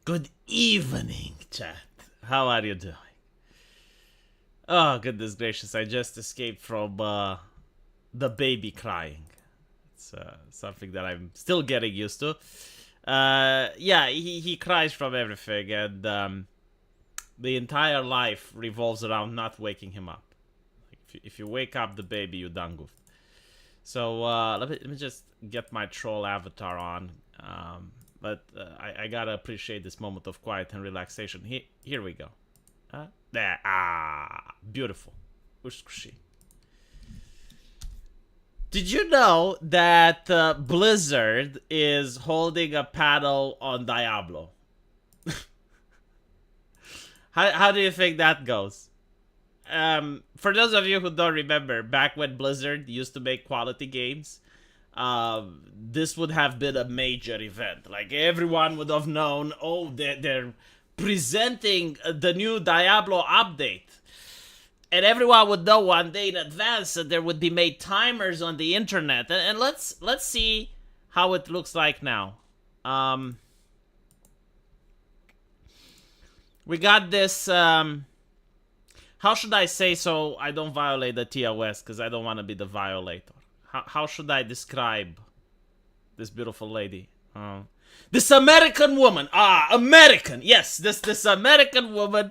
Good evening, chat. How are you doing? Oh, goodness gracious, I just escaped from the baby crying. It's something that I'm still getting used to. Yeah, he cries from everything, and the entire life revolves around not waking him up. Like if you wake up the baby, you done goofed. So let me just get my troll avatar on. But I gotta appreciate this moment of quiet and relaxation. Here we go. There. Beautiful. Ushkushi. Did you know that Blizzard is holding a panel on Diablo? How do you think that goes? For those of you who don't remember, back when Blizzard used to make quality games, this would have been a major event. Like everyone would have known, oh, they're presenting the new Diablo update. And everyone would know one day in advance that there would be made timers on the internet. And let's see how it looks like now. We got this. How should I say so I don't violate the TOS because I don't want to be the violator? How should I describe this beautiful lady? This American woman. American. Yes, this American woman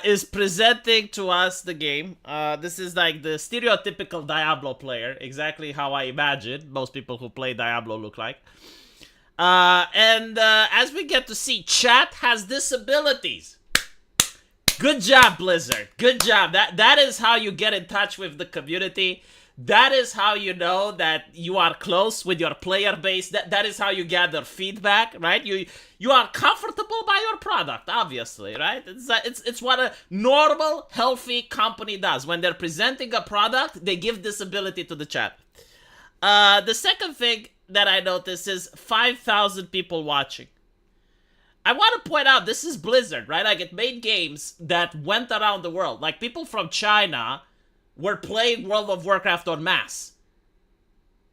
is presenting to us the game. This is like the stereotypical Diablo player, exactly how I imagine most people who play Diablo look like. And as we get to see, chat has disabilities. Good job, Blizzard. Good job. That is how you get in touch with the community. That is how you know that you are close with your player base. That is how you gather feedback, right? You are comfortable by your product, obviously, right? It's what a normal, healthy company does. When they're presenting a product, they give this ability to the chat. The second thing that I noticed is 5,000 people watching. I want to point out, this is Blizzard, right? Like, it made games that went around the world. Like, people from China were playing World of Warcraft en masse.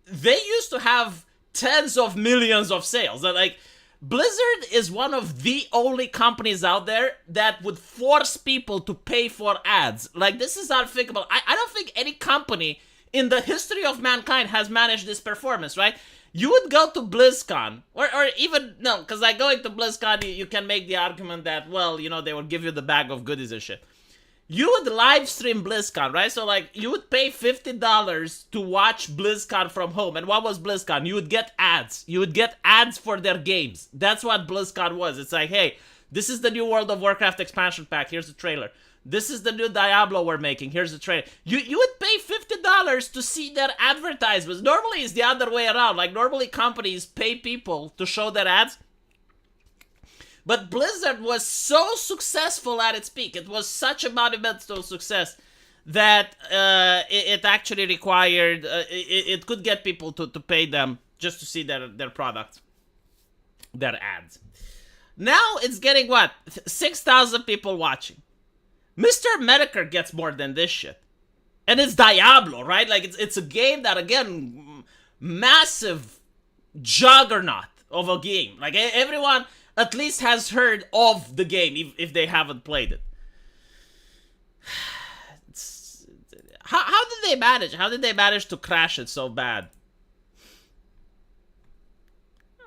They used to have tens of millions of sales. Like, Blizzard is one of the only companies out there that would force people to pay for ads. Like, this is unthinkable. I don't think any company in the history of mankind has managed this performance, right? You would go to BlizzCon, or even, no, because like going to BlizzCon, you can make the argument that, well, you know, they would give you the bag of goodies and shit. You would live stream BlizzCon, right? So, like, you would pay $50 to watch BlizzCon from home. And what was BlizzCon? You would get ads. You would get ads for their games. That's what BlizzCon was. It's like, hey, this is the new World of Warcraft expansion pack. Here's the trailer. This is the new Diablo we're making. Here's the trailer. You would pay $50 to see their advertisements. Normally, it's the other way around. Like, normally companies pay people to show their ads. But Blizzard was so successful at its peak. It was such a monumental success that it actually required, it could get people to pay them just to see their product, their ads. Now it's getting what? 6,000 people watching. Mr. Medicare gets more than this shit. And it's Diablo, right? Like, it's a game that, again, massive juggernaut of a game. Like, everyone at least has heard of the game if they haven't played it. How did they manage? How did they manage to crash it so bad?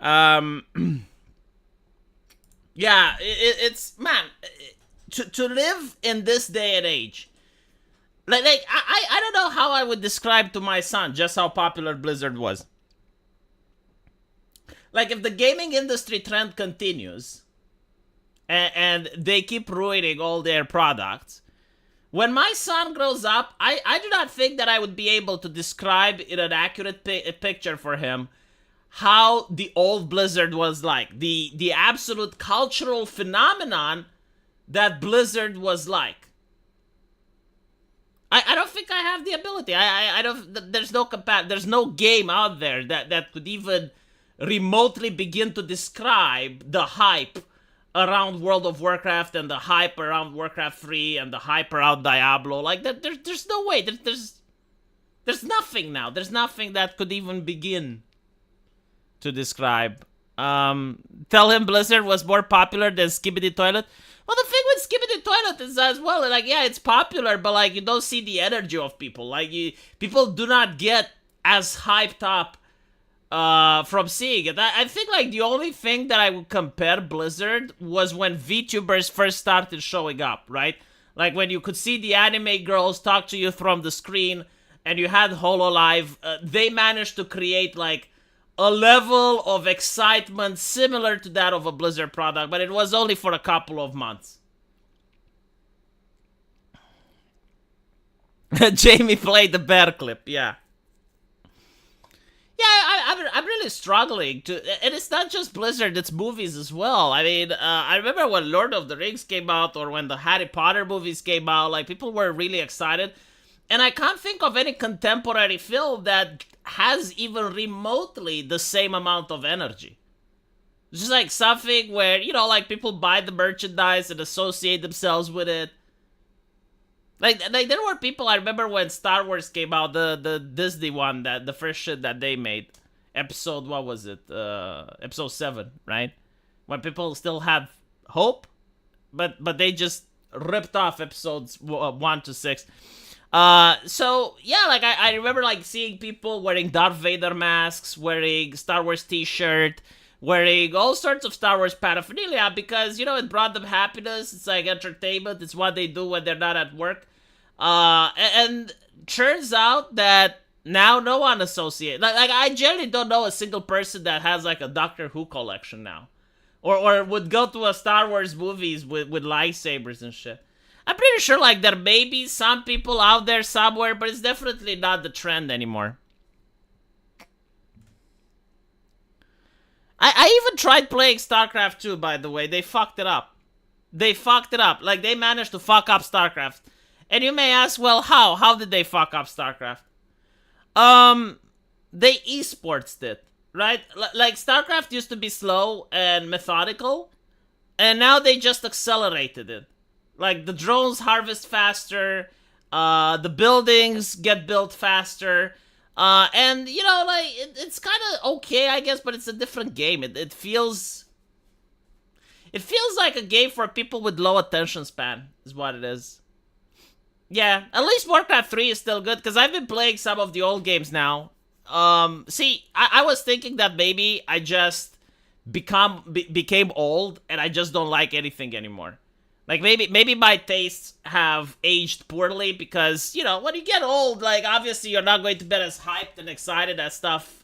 Yeah, it's, man, to live in this day and age, like I don't know how I would describe to my son just how popular Blizzard was. Like, if the gaming industry trend continues and they keep ruining all their products, when my son grows up, I do not think that I would be able to describe in an accurate picture for him how the old Blizzard was like. The absolute cultural phenomenon that Blizzard was like. I don't think I have the ability. I don't. There's no game out there that could even remotely begin to describe the hype around World of Warcraft and the hype around Warcraft 3 and the hype around Diablo. Like, there's no way. There's nothing now. There's nothing that could even begin to describe Tell him Blizzard was more popular than Skibidi Toilet. Well, the thing with Skibidi Toilet is as well, like, yeah, it's popular, but like you don't see the energy of people. Like people do not get as hyped up from seeing it. I think like the only thing that I would compare Blizzard was when VTubers first started showing up, right? Like when you could see the anime girls talk to you from the screen, and you had HoloLive. They managed to create like a level of excitement similar to that of a Blizzard product, but it was only for a couple of months. Jamie played the bear clip, yeah. Yeah, I'm really struggling to, and it's not just Blizzard; it's movies as well. I mean, I remember when Lord of the Rings came out, or when the Harry Potter movies came out. Like people were really excited, and I can't think of any contemporary film that has even remotely the same amount of energy. It's just like something where like people buy the merchandise and associate themselves with it. Like there were people, I remember when Star Wars came out, the Disney one, that the first shit that they made, episode, what was it, episode 7, right? When people still had hope, but they just ripped off episodes 1 to 6. So yeah, like I remember like seeing people wearing Darth Vader masks, wearing Star Wars t-shirt, wearing all sorts of Star Wars paraphernalia because, it brought them happiness. It's like entertainment. It's what they do when they're not at work. And turns out that now no one associates. Like I generally don't know a single person that has like a Doctor Who collection now. Or would go to a Star Wars movies with lightsabers and shit. I'm pretty sure like there may be some people out there somewhere, but it's definitely not the trend anymore. I even tried playing StarCraft 2, by the way. They fucked it up. Like, they managed to fuck up StarCraft. And you may ask, well, how? How did they fuck up StarCraft? They esports it, right? Like, StarCraft used to be slow and methodical, and now they just accelerated it. Like, the drones harvest faster, the buildings get built faster, and, like, it's kind of okay, I guess, but it's a different game. It feels like a game for people with low attention span, is what it is. Yeah, at least Warcraft 3 is still good, because I've been playing some of the old games now. See, I was thinking that maybe I just became old, and I just don't like anything anymore. Like, maybe my tastes have aged poorly because, when you get old, like, obviously you're not going to be as hyped and excited as stuff,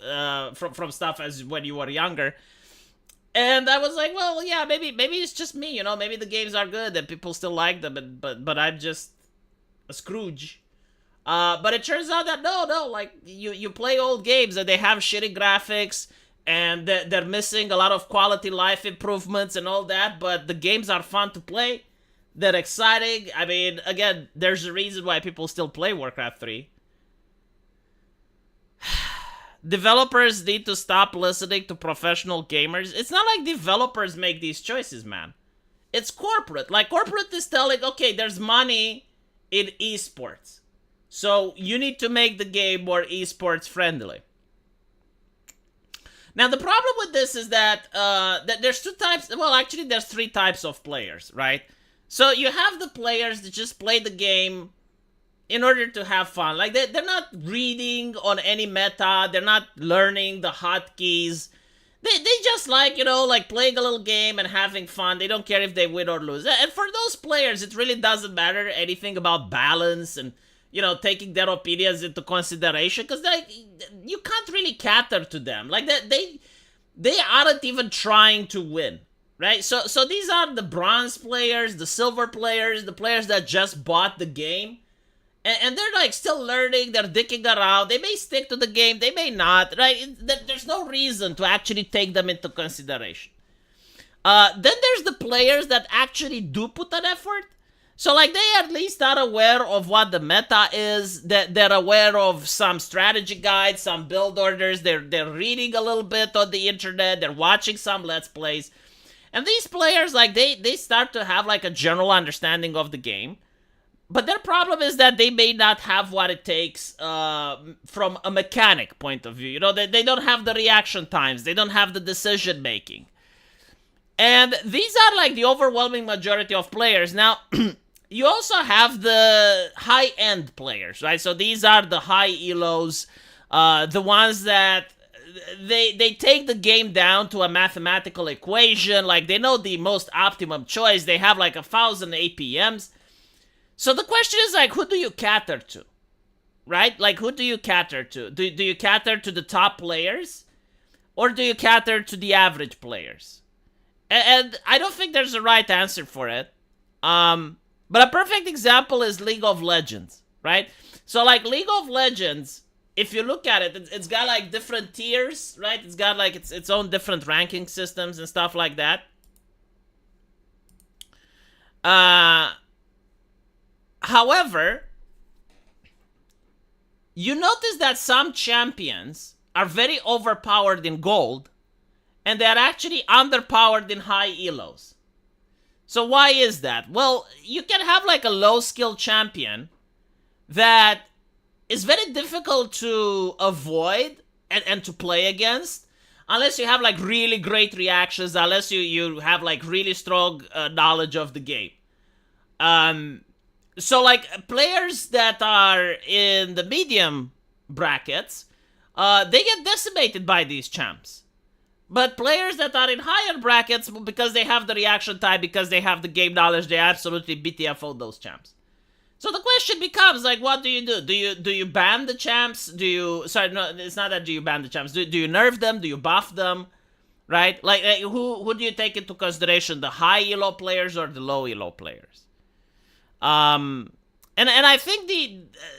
from stuff as when you were younger. And I was like, well, yeah, maybe it's just me, maybe the games are good and people still like them, but I'm just a Scrooge. But it turns out that no, like, you play old games and they have shitty graphics, and they're missing a lot of quality life improvements and all that, but the games are fun to play. They're exciting. I mean, again, there's a reason why people still play Warcraft 3. Developers need to stop listening to professional gamers. It's not like developers make these choices, man. It's corporate. Like, corporate is telling, okay, there's money in esports, so you need to make the game more esports friendly. Now, the problem with this is that there's two types. Well, actually, there's three types of players, right? So you have the players that just play the game in order to have fun. Like, they're not reading on any meta. They're not learning the hotkeys. They just like, like playing a little game and having fun. They don't care if they win or lose. And for those players, it really doesn't matter anything about balance and, taking their opinions into consideration, because you can't really cater to them. Like, they aren't even trying to win, right? So these are the bronze players, the silver players, the players that just bought the game, and they're like still learning. They're dicking around. They may stick to the game, they may not, right? There's no reason to actually take them into consideration. Then there's the players that actually do put an effort. So, like, they at least are aware of what the meta is. They're aware of some strategy guides, some build orders. They're reading a little bit on the internet. They're watching some Let's Plays. And these players, like, they start to have, like, a general understanding of the game. But their problem is that they may not have what it takes from a mechanic point of view. You know, they don't have the reaction times. They don't have the decision making. And these are like the overwhelming majority of players. Now, you also have the high-end players, right? So these are the high elos, the ones that they take the game down to a mathematical equation. Like, they know the most optimum choice. They have like 1,000 APMs. So the question is, like, who do you cater to? Right? Like, who do you cater to? Do you cater to the top players? Or do you cater to the average players? And I don't think there's a right answer for it. But a perfect example is League of Legends, right? So, like, League of Legends, if you look at it, it's got, like, different tiers, right? It's got, like, its own different ranking systems and stuff like that. However, you notice that some champions are very overpowered in gold, and they're actually underpowered in high elos. So why is that? Well, you can have like a low skill champion that is very difficult to avoid and to play against, unless you have like really great reactions, unless you have like really strong knowledge of the game. So, like, players that are in the medium brackets, they get decimated by these champs. But players that are in higher brackets, because they have the reaction time, because they have the game knowledge, they absolutely BTFO those champs. So the question becomes, like, what do you do? Do you ban the champs? Sorry, no, it's not that do you ban the champs. Do you nerf them? Do you buff them? Right? Like, who do you take into consideration? The high elo players or the low elo players? And I think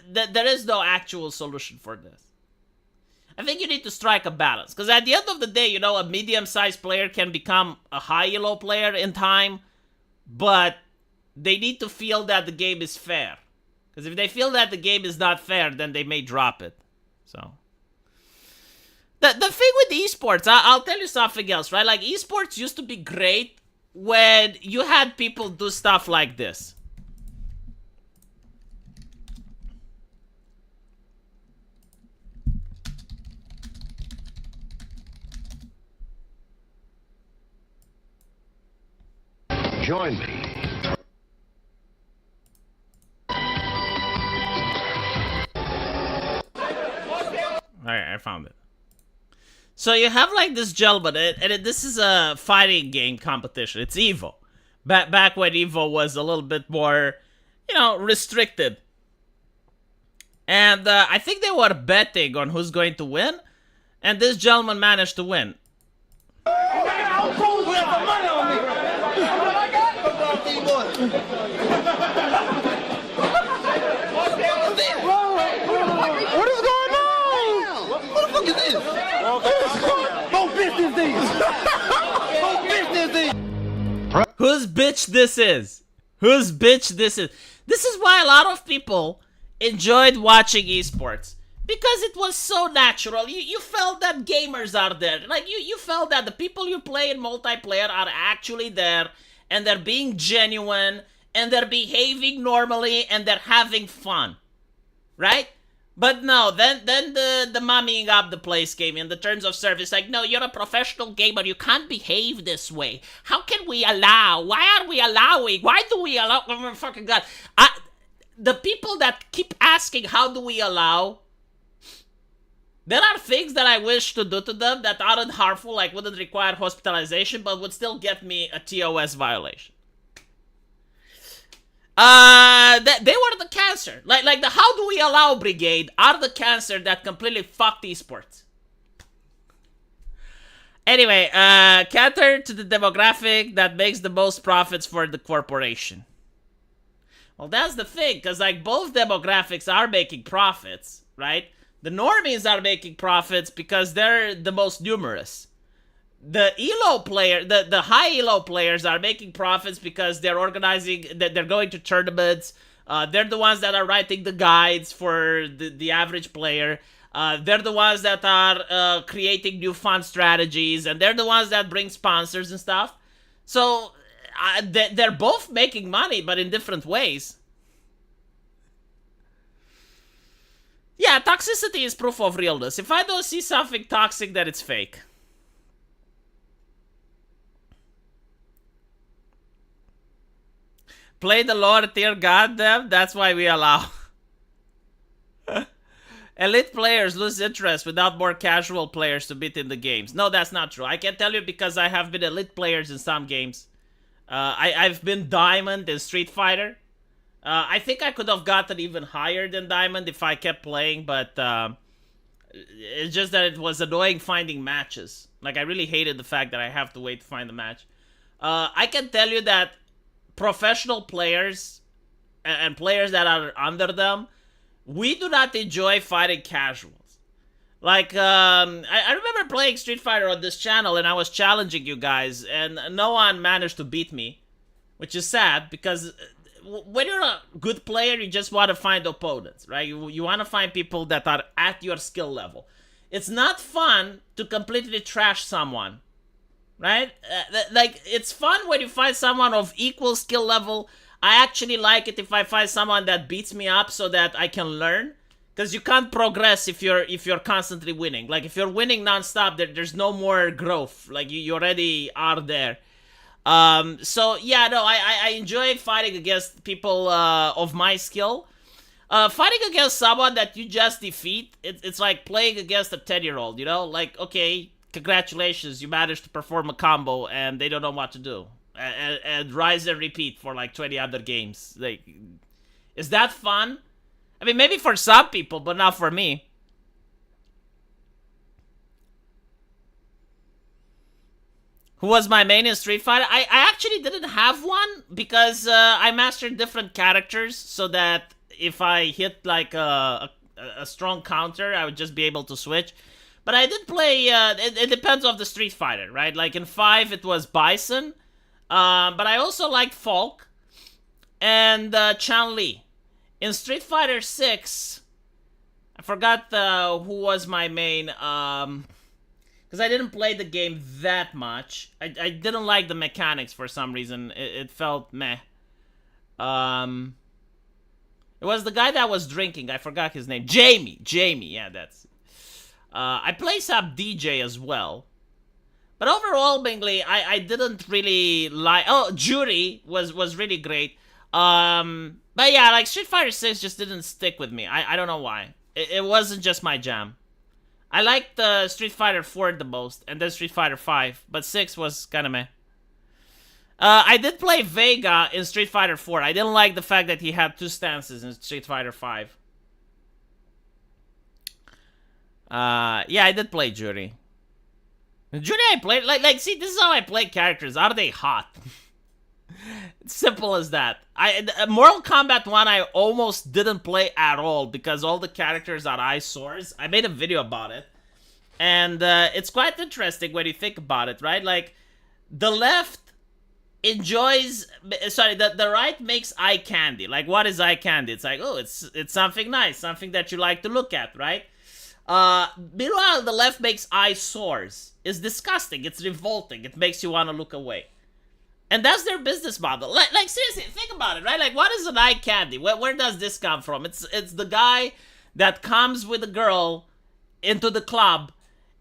there is no actual solution for this. I think you need to strike a balance. Because at the end of the day, you know, a medium-sized player can become a high elo player in time, but they need to feel that the game is fair. Because if they feel that the game is not fair, then they may drop it. So the thing with esports, I'll tell you something else, right? Like, esports used to be great when you had people do stuff like this. Join me. Alright, I found it. So you have like this gentleman, and this is a fighting game competition. It's EVO. Back when EVO was a little bit more, you know, restricted. And I think they were betting on who's going to win, and this gentleman managed to win. What is going on? What the fuck is this? Don't business these. Don't business these. Whose bitch this is? Whose bitch this is? This is why a lot of people enjoyed watching esports. Because it was so natural. You felt that gamers are there. Like, you felt that the people you play in multiplayer are actually there, and they're being genuine, and they're behaving normally, and they're having fun. Right? But no, then the mummying up the place came in, the terms of service. Like, no, you're a professional gamer. You can't behave this way. How can we allow? Why are we allowing? Why do we allow? Oh my fucking God. The people that keep asking, how do we allow? There are things that I wish to do to them that aren't harmful, like wouldn't require hospitalization, but would still get me a TOS violation. They were the cancer. Like the how do we allow brigade are the cancer that completely fucked esports. Anyway, cater to the demographic that makes the most profits for the corporation. Well, that's the thing, because like both demographics are making profits, right? The normies are making profits because they're the most numerous. The elo player, the high elo players are making profits because they're organizing, they're going to tournaments. They're the ones that are writing the guides for the average player. They're the ones that are creating new fun strategies, and they're the ones that bring sponsors and stuff. So they're both making money, but in different ways. Yeah, toxicity is proof of realness. If I don't see something toxic, then it's fake. Play the lower tier goddamn, that's why we allow. Elite players lose interest without more casual players to beat in the games. No, that's not true. I can tell you because I have been elite players in some games. I've been Diamond in Street Fighter. I think I could have gotten even higher than Diamond if I kept playing, but it's just that it was annoying finding matches. Like, I really hated the fact that I have to wait to find the match. I can tell you that professional players and players that are under them, we do not enjoy fighting casuals. Like, I remember playing Street Fighter on this channel, and I was challenging you guys, and no one managed to beat me, which is sad, because when you're a good player, you just want to find opponents, right? You want to find people that are at your skill level. It's not fun to completely trash someone, right? Like, it's fun when you find someone of equal skill level. I actually like it if I find someone that beats me up so that I can learn. Because you can't progress if you're constantly winning. Like, if you're winning nonstop, there's no more growth. Like, you already are there. So, yeah, no, I enjoy fighting against people of my skill. Fighting against someone that you just defeat, it's like playing against a 10-year-old, you know? Like, okay, congratulations, you managed to perform a combo, and they don't know what to do. And rise and repeat for like 20 other games. Like, is that fun? I mean, maybe for some people, but not for me. Who was my main in Street Fighter? I actually didn't have one because I mastered different characters so that if I hit like a strong counter, I would just be able to switch. But I did play, it depends on the Street Fighter, right? Like in 5, it was Bison. But I also liked Falk and Chun-Li. In Street Fighter 6, I forgot who was my main, because I didn't play the game that much. I didn't like the mechanics for some reason. It felt meh. It was the guy that was drinking. I forgot his name. Jamie, yeah, that's... I play some DJ as well. But overall, mainly, I didn't really like... Oh, Jury was really great. But yeah, like, Street Fighter 6 just didn't stick with me. I don't know why. It wasn't just my jam. I liked Street Fighter 4 the most, and then Street Fighter 5. But 6 was kind of meh. I did play Vega in Street Fighter 4. I didn't like the fact that he had 2 stances in Street Fighter 5. Yeah, I did play Jury. Jury I played, like, see, this is how I play characters. Are they hot? It's simple as that. Mortal Kombat 1 I almost didn't play at all because all the characters are eyesores. I made a video about it. And it's quite interesting when you think about it, right? Like, the left enjoys... Sorry, the right makes eye candy. Like, what is eye candy? It's like, oh, it's something nice, something that you like to look at, right? Meanwhile, the left makes eyesores. It's disgusting. It's revolting. It makes you want to look away. And that's their business model. Like seriously, think about it, right? Like, what is an eye candy? Where does this come from? It's the guy that comes with a girl into the club,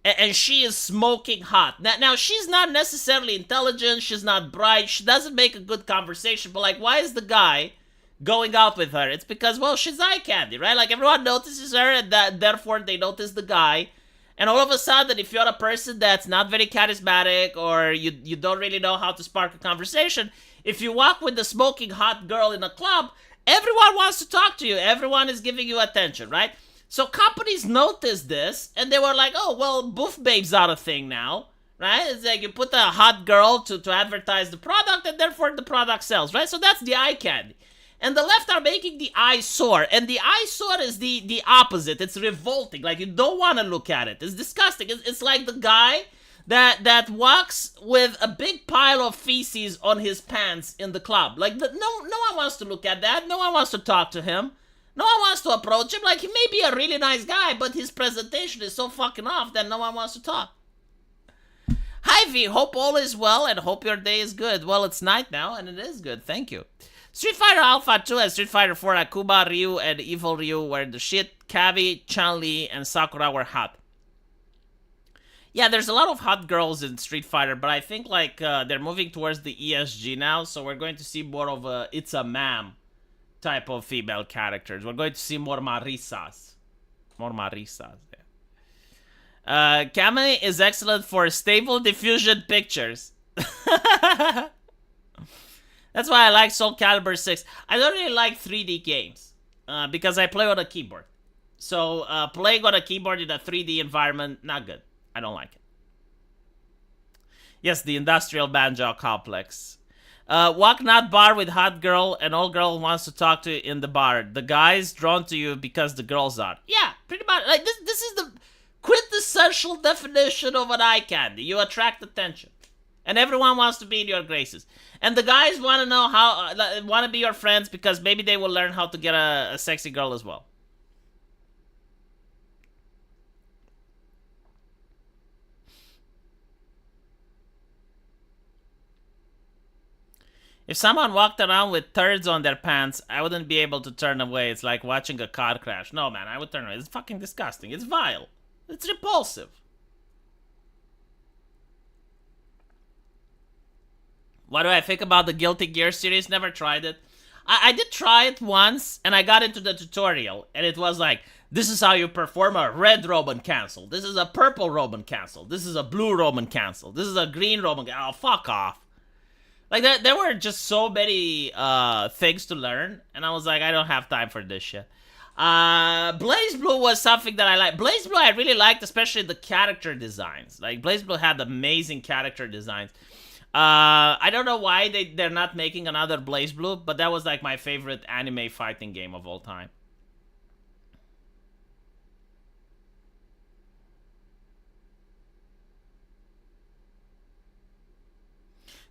and she is smoking hot. Now, she's not necessarily intelligent. She's not bright. She doesn't make a good conversation. But, like, why is the guy going out with her? It's because, well, she's eye candy, right? Like, everyone notices her, and therefore they notice the guy. And all of a sudden, if you're a person that's not very charismatic, or you don't really know how to spark a conversation, if you walk with the smoking hot girl in a club, everyone wants to talk to you. Everyone is giving you attention, right? So companies noticed this, and they were like, oh, well, boof babes are a thing now, right? It's like you put a hot girl to advertise the product, and therefore the product sells, right? So that's the eye candy. And the left are making the eyesore. And the eyesore is the opposite. It's revolting. Like, you don't want to look at it. It's disgusting. It's like the guy that walks with a big pile of feces on his pants in the club. Like, no one wants to look at that. No one wants to talk to him. No one wants to approach him. Like, he may be a really nice guy, but his presentation is so fucking off that no one wants to talk. Hi, V. Hope all is well and hope your day is good. Well, it's night now, and it is good. Thank you. Street Fighter Alpha 2 and Street Fighter 4, Akuma, Ryu, and Evil Ryu were the shit. Kabi, Chun-Li, and Sakura were hot. Yeah, there's a lot of hot girls in Street Fighter, but I think like they're moving towards the ESG now, so we're going to see more of a it's a ma'am type of female characters. We're going to see more Marisas. More Marisas. Yeah. Kame is excellent for stable diffusion pictures. That's why I like Soul Calibur 6. I don't really like 3D games because I play on a keyboard. So playing on a keyboard in a 3D environment, not good. I don't like it. Yes, the industrial banjo complex. Walk not bar with hot girl and old girl wants to talk to you in the bar. The guy's drawn to you because the girls are. Yeah, pretty much. Like this is the quintessential definition of an eye candy. You attract attention. And everyone wants to be in your graces. And the guys want to know how, want to be your friends because maybe they will learn how to get a sexy girl as well. If someone walked around with turds on their pants, I wouldn't be able to turn away. It's like watching a car crash. No, man, I would turn away. It's fucking disgusting. It's vile. It's repulsive. What do I think about the Guilty Gear series? Never tried it. I did try it once, and I got into the tutorial, and it was like, this is how you perform a red Roman cancel. This is a purple Roman cancel. This is a blue Roman cancel. This is a green Roman cancel. Oh, fuck off. Like, there were just so many things to learn, and I was like, I don't have time for this shit. Blaze Blue was something that I liked. Blaze Blue I really liked, especially the character designs. Like, Blaze Blue had amazing character designs. I don't know why they're not making another Blaze Blue, but that was like my favorite anime fighting game of all time.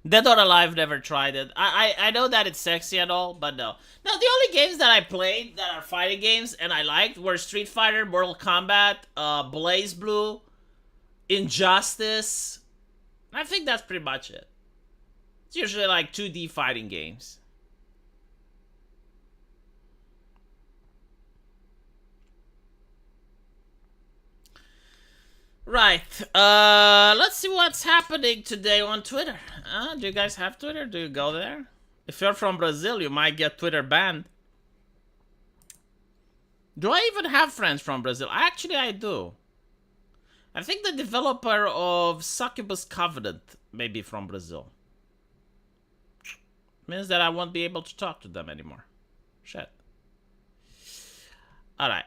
Dead or Alive, never tried it. I know that it's sexy and all, but no. No, the only games that I played that are fighting games and I liked were Street Fighter, Mortal Kombat, Blaze Blue, Injustice. I think that's pretty much it. It's usually like 2D fighting games. Right, let's see what's happening today on Twitter. Do you guys have Twitter? Do you go there? If you're from Brazil, you might get Twitter banned. Do I even have friends from Brazil? Actually, I do. I think the developer of Succubus Covenant may be from Brazil. Means that I won't be able to talk to them anymore. Shit. Alright,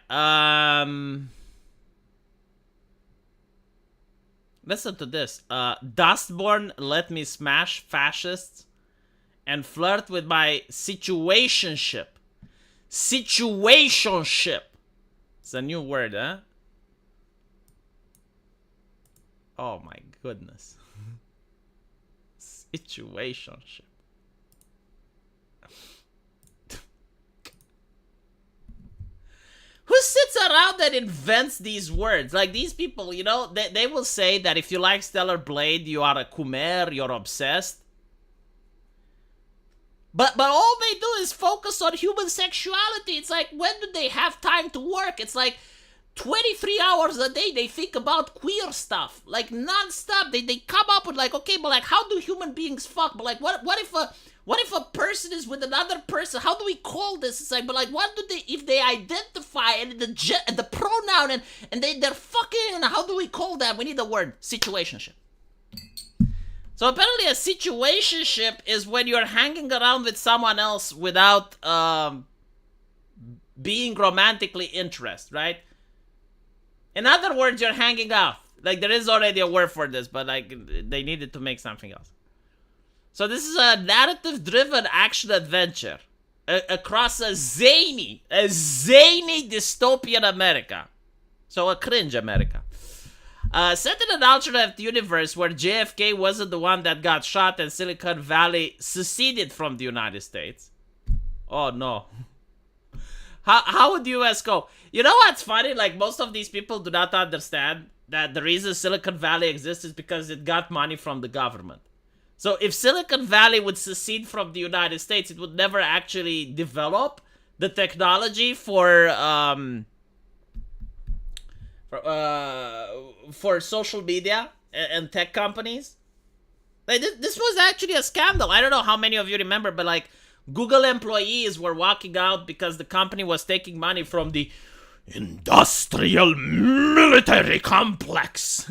listen to this. Dustborn let me smash fascists and flirt with my situationship. Situationship. It's a new word, huh? Oh my goodness. Situationship. Who sits around and invents these words? Like, these people, you know, they will say that if you like Stellar Blade, you are a Khmer, you're obsessed. But all they do is focus on human sexuality. It's like, when do they have time to work? It's like 23 hours a day they think about queer stuff. Like, non-stop. They come up with like, okay, but like, how do human beings fuck? But like, what if a person is with another person? How do we call this? It's like, but like, what do they, if they identify and the pronoun and they're fucking, how do we call that? We need the word situationship. So apparently a situationship is when you're hanging around with someone else without being romantically interested, right? In other words, you're hanging out. Like, there is already a word for this, but like, they needed to make something else. So this is a narrative-driven action-adventure across a zany dystopian America. So a cringe America. Set in an alternate universe where JFK wasn't the one that got shot and Silicon Valley seceded from the United States. Oh no. How would the US go? You know what's funny? Like, most of these people do not understand that the reason Silicon Valley exists is because it got money from the government. So if Silicon Valley would secede from the United States, it would never actually develop the technology for social media and tech companies. Like this was actually a scandal. I don't know how many of you remember, but like Google employees were walking out because the company was taking money from the industrial military complex.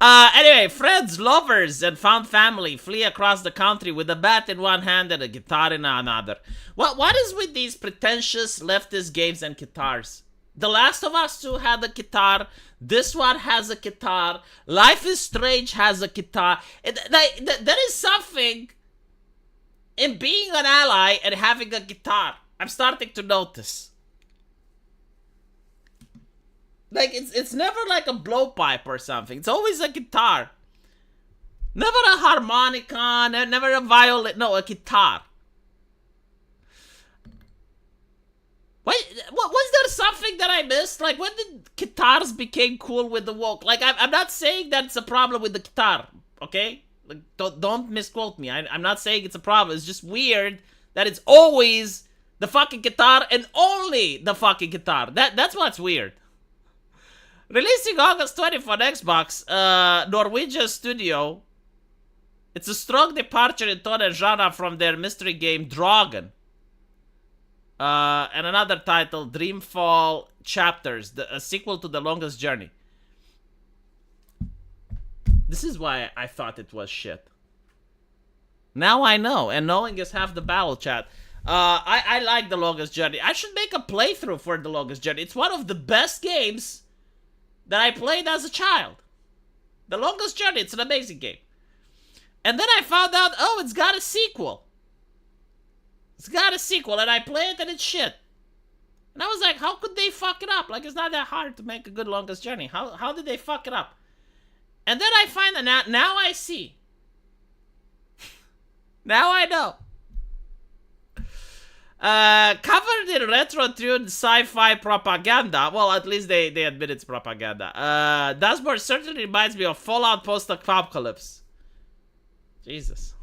Anyway, friends, lovers, and found family flee across the country with a bat in one hand and a guitar in another. What is with these pretentious leftist games and guitars? The Last of Us 2 had a guitar. This one has a guitar. Life is Strange has a guitar. There is something in being an ally and having a guitar. I'm starting to notice. Like, it's never like a blowpipe or something. It's always a guitar. Never a harmonica, never a violin. No, a guitar. Was there something that I missed? Like, when did guitars became cool with the woke? Like, I'm not saying that it's a problem with the guitar, okay? Like, don't misquote me. I'm not saying it's a problem. It's just weird that it's always the fucking guitar and only the fucking guitar. That's what's weird. Releasing August 20th on Xbox, Norwegian studio. It's a strong departure in tone and genre from their mystery game Dragon. And another title, Dreamfall Chapters, a sequel to The Longest Journey. This is why I thought it was shit. Now I know, and knowing is half the battle, chat. I like The Longest Journey. I should make a playthrough for The Longest Journey. It's one of the best games that I played as a child. The Longest Journey, it's an amazing game. And then I found out, oh, it's got a sequel. It's got a sequel, and I play it and it's shit. And I was like, how could they fuck it up? Like, it's not that hard to make a good Longest Journey. How did they fuck it up? And then I find that now I see. Now I know. Covered in retro-tuned sci-fi propaganda. Well, at least they admit it's propaganda. Dashboard certainly reminds me of Fallout Post-Apocalypse. Jesus.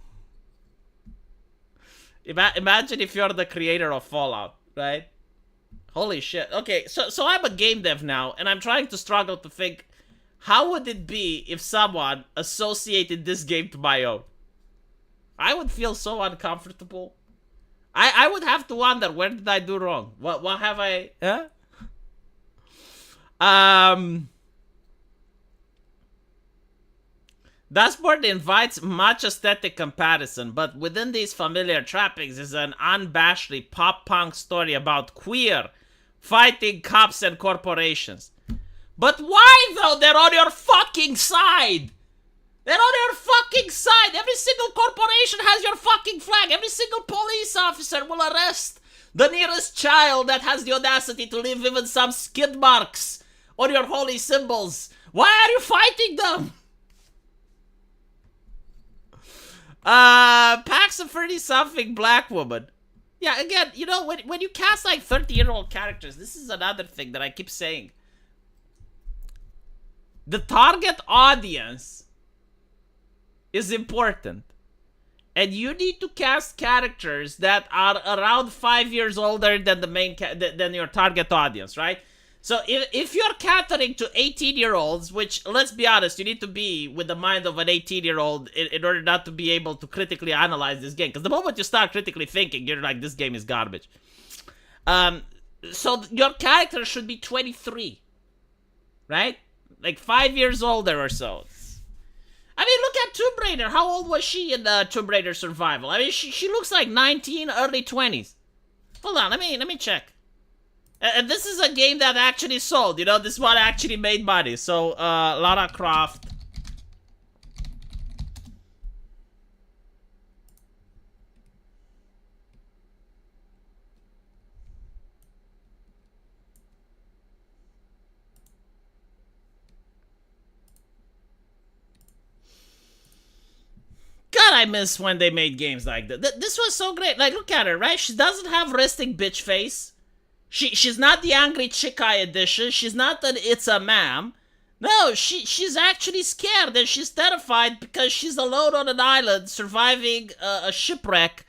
Imagine if you're the creator of Fallout, right? Holy shit. Okay, so I'm a game dev now, and I'm trying to struggle to think, how would it be if someone associated this game to my own? I would feel so uncomfortable. I would have to wonder, where did I do wrong? What have I... Huh? Dashboard invites much aesthetic comparison, but within these familiar trappings is an unabashedly pop-punk story about queer, fighting cops and corporations. But why, though? They're on your fucking side! They're on your fucking side! Every single corporation has your fucking flag! Every single police officer will arrest the nearest child that has the audacity to leave even some skid marks on your holy symbols! Why are you fighting them? Pax a 30-something black woman. Yeah, again, you know, when you cast like 30-year-old characters, this is another thing that I keep saying. The target audience is important. And you need to cast characters that are around 5 years older than the main than your target audience, right? So if you're catering to 18-year-olds, which, let's be honest, you need to be with the mind of an 18-year-old in order not to be able to critically analyze this game. Because the moment you start critically thinking, you're like, this game is garbage. So your character should be 23, right? Like 5 years older or so. I mean, look at Tomb Raider. How old was she in Tomb Raider Survival? I mean, she looks like 19, early 20s. Hold on, let me check. And this is a game that actually sold, you know, this one actually made money. So, Lara Croft. God, I miss when they made games like that. This was so great. Like, look at her, right? She doesn't have resting bitch face. She's not the Angry Chick Eye edition. She's not an It's a Ma'am. No, she's actually scared and she's terrified because she's alone on an island surviving a shipwreck,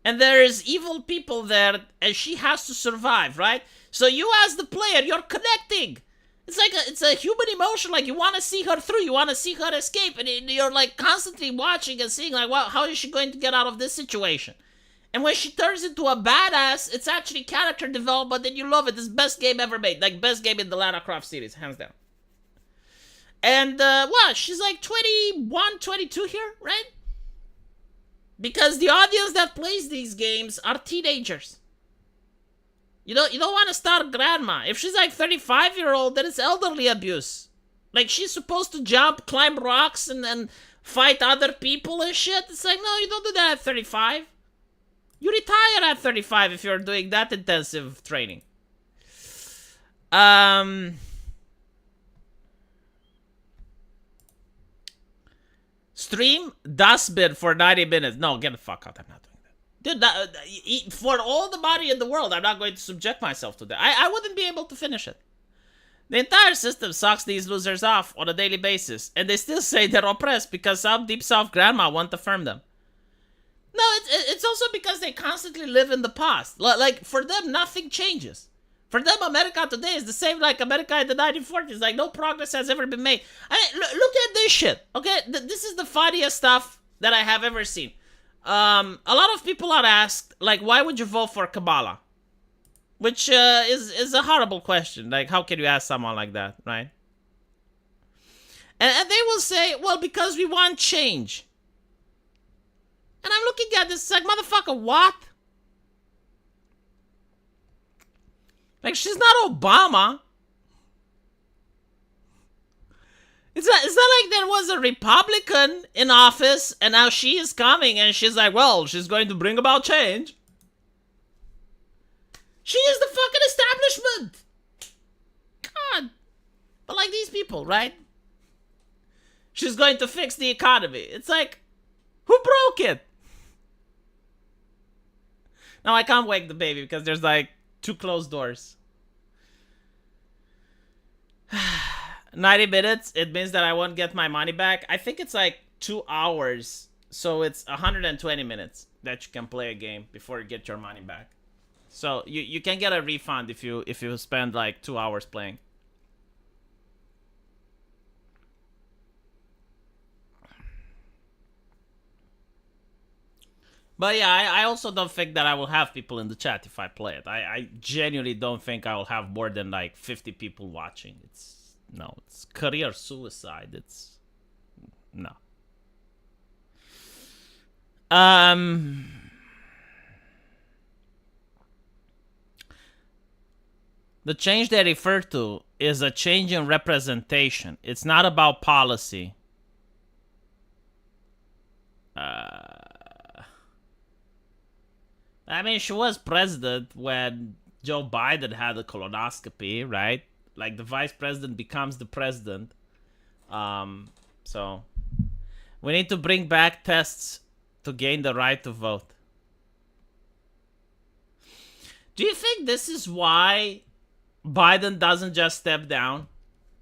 and there's evil people there and she has to survive, right? So you as the player, you're connecting. It's like it's a human emotion. Like, you want to see her through, you want to see her escape, and you're like constantly watching and seeing like, well, how is she going to get out of this situation? And when she turns into a badass, it's actually character development, and you love it. It's the best game ever made. Like, best game in the Lara Croft series, hands down. And, what? She's like 21, 22 here, right? Because the audience that plays these games are teenagers. You don't want to start grandma. If she's like 35-year-old, then it's elderly abuse. Like, she's supposed to jump, climb rocks, and fight other people and shit. It's like, no, you don't do that at 35. You retire at 35 if you're doing that intensive training. Stream Dustbin for 90 minutes. No, get the fuck out. I'm not doing that. Dude, for all the money in the world, I'm not going to subject myself to that. I wouldn't be able to finish it. The entire system sucks these losers off on a daily basis, and they still say they're oppressed because some deep south grandma won't affirm them. No, it's also because they constantly live in the past. Like, for them, nothing changes. For them, America today is the same like America in the 1940s. Like, no progress has ever been made. I mean, look at this shit, okay? This is the funniest stuff that I have ever seen. A lot of people are asked, like, why would you vote for Kamala? Which is a horrible question. Like, how can you ask someone like that, right? And they will say, well, because we want change. And I'm looking at this, like, motherfucker, what? Like, she's not Obama. It's not like there was a Republican in office and now she is coming and she's like, well, she's going to bring about change. She is the fucking establishment. God. But like these people, right? She's going to fix the economy. It's like, who broke it? Now I can't wake the baby because there's like 2 closed doors. 90 minutes, it means that I won't get my money back. I think it's like 2 hours. So it's 120 minutes that you can play a game before you get your money back. So you can get a refund if you spend like 2 hours playing. But yeah, I also don't think that I will have people in the chat if I play it. I genuinely don't think I will have more than like 50 people watching. It's career suicide. It's no. The change they refer to is a change in representation. It's not about policy. I mean, she was president when Joe Biden had a colonoscopy, right? Like, the vice president becomes the president. So we need to bring back tests to gain the right to vote. Do you think this is why Biden doesn't just step down?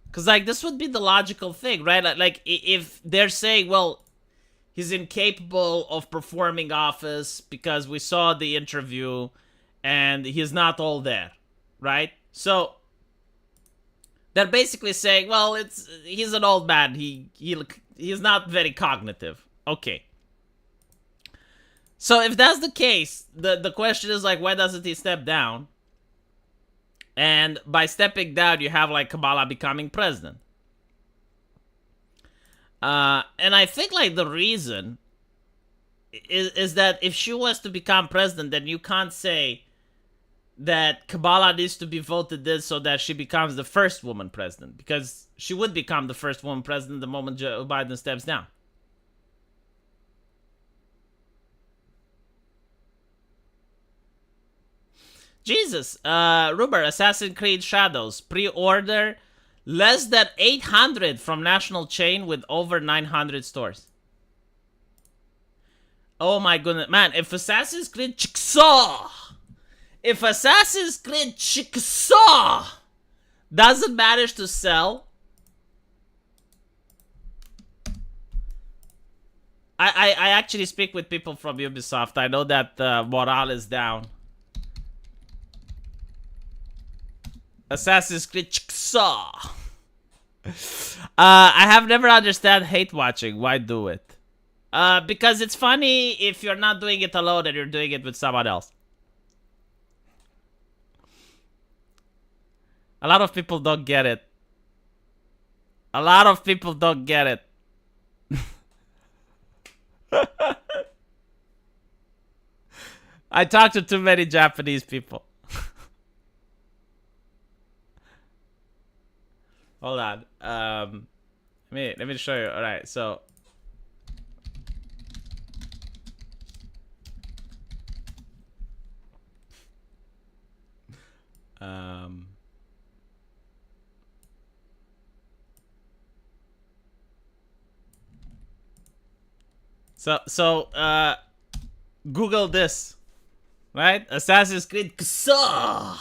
Because, like, this would be the logical thing, right? Like, if they're saying, well, he's incapable of performing office because we saw the interview and he's not all there, right? So they're basically saying, well, he's an old man. He's not very cognitive. Okay. So if that's the case, the question is, like, why doesn't he step down? And by stepping down, you have, like, Kamala becoming president. And I think, like, the reason is that if she was to become president, then you can't say that Kamala needs to be voted in so that she becomes the first woman president, because she would become the first woman president the moment Joe Biden steps down. Jesus, Ruber, Assassin's Creed Shadows, pre-order less than 800 from national chain with over 900 stores. Oh my goodness, man, if Assassin's Creed Chickasaw doesn't manage to sell I actually speak with people from Ubisoft. I know that morale is down. Assassin's Creed Chickasaw. I have never understood hate watching. Why do it? Because it's funny if you're not doing it alone and you're doing it with someone else. A lot of people don't get it. A lot of people don't get it. I talk to too many Japanese people. Hold on. Let me show you. All right, so Google this, right? Assassin's Creed Chickasaw.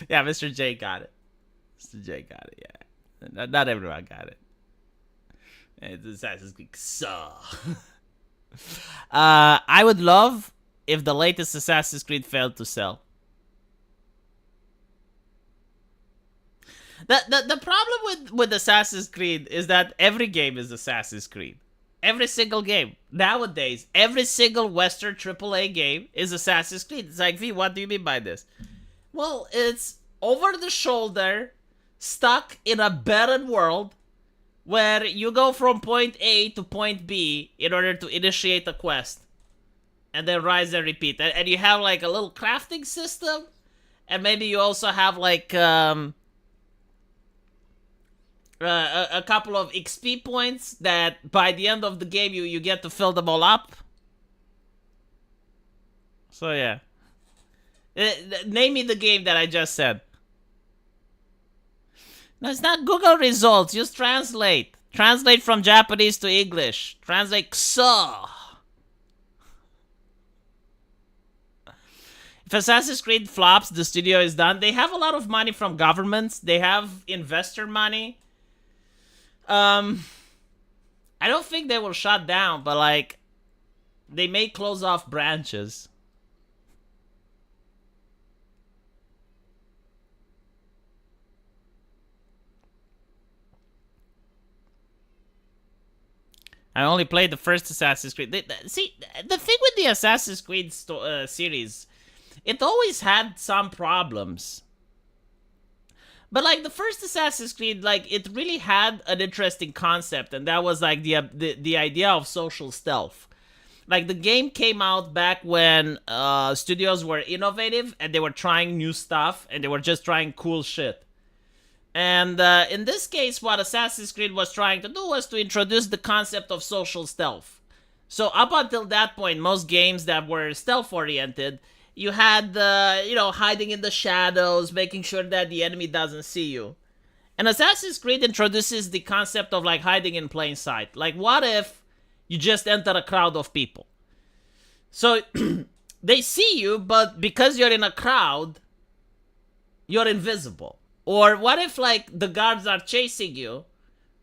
Yeah, Mr. J got it. Mr. J got it, yeah. Not everyone got it. It's Assassin's Creed Chickasaw. I would love if the latest Assassin's Creed failed to sell. The problem with Assassin's Creed is that every game is Assassin's Creed. Every single game. Nowadays, every single Western AAA game is Assassin's Creed. It's like, V, what do you mean by this? Well, it's over the shoulder, stuck in a barren world, where you go from point A to point B in order to initiate a quest. And then rise and repeat. And you have like a little crafting system. And maybe you also have like a couple of XP points that by the end of the game you get to fill them all up. So yeah. Name me the game that I just said. No, it's not Google results. Use translate. Translate from Japanese to English. Translate XO. If Assassin's Creed flops, the studio is done. They have a lot of money from governments. They have investor money. I don't think they will shut down, but like, they may close off branches. I only played the first Assassin's Creed. See, the thing with the Assassin's Creed series, it always had some problems. But like the first Assassin's Creed, like it really had an interesting concept, and that was like the idea of social stealth. Like the game came out back when studios were innovative and they were trying new stuff and they were just trying cool shit. And in this case, what Assassin's Creed was trying to do was to introduce the concept of social stealth. So up until that point, most games that were stealth-oriented, you had, hiding in the shadows, making sure that the enemy doesn't see you. And Assassin's Creed introduces the concept of, like, hiding in plain sight. Like, what if you just enter a crowd of people? So, they see you, but because you're in a crowd, you're invisible. Or what if, like, the guards are chasing you,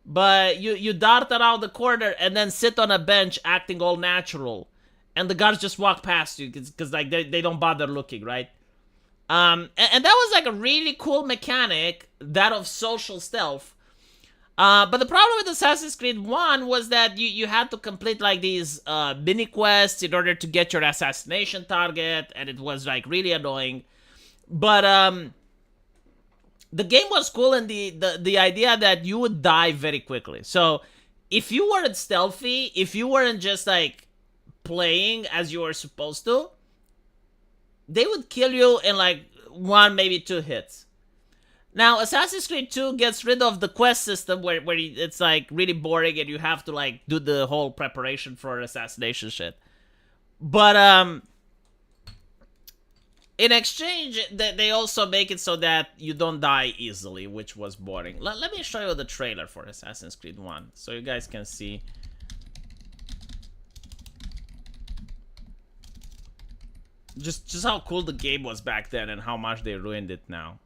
but you dart around the corner and then sit on a bench acting all natural, and the guards just walk past you because like, they don't bother looking, right? And that was, like, a really cool mechanic, that of social stealth. But the problem with Assassin's Creed 1 was that you had to complete, like, these mini-quests in order to get your assassination target, and it was, like, really annoying. But, the game was cool in the idea that you would die very quickly. So, if you weren't stealthy, if you weren't just, like, playing as you were supposed to, they would kill you in, like, 1, maybe 2 hits. Now, Assassin's Creed 2 gets rid of the quest system where it's, like, really boring and you have to, like, do the whole preparation for assassination shit. But, in exchange, they also make it so that you don't die easily, which was boring. Let me show you the trailer for Assassin's Creed 1, so you guys can see. Just how cool the game was back then and how much they ruined it now.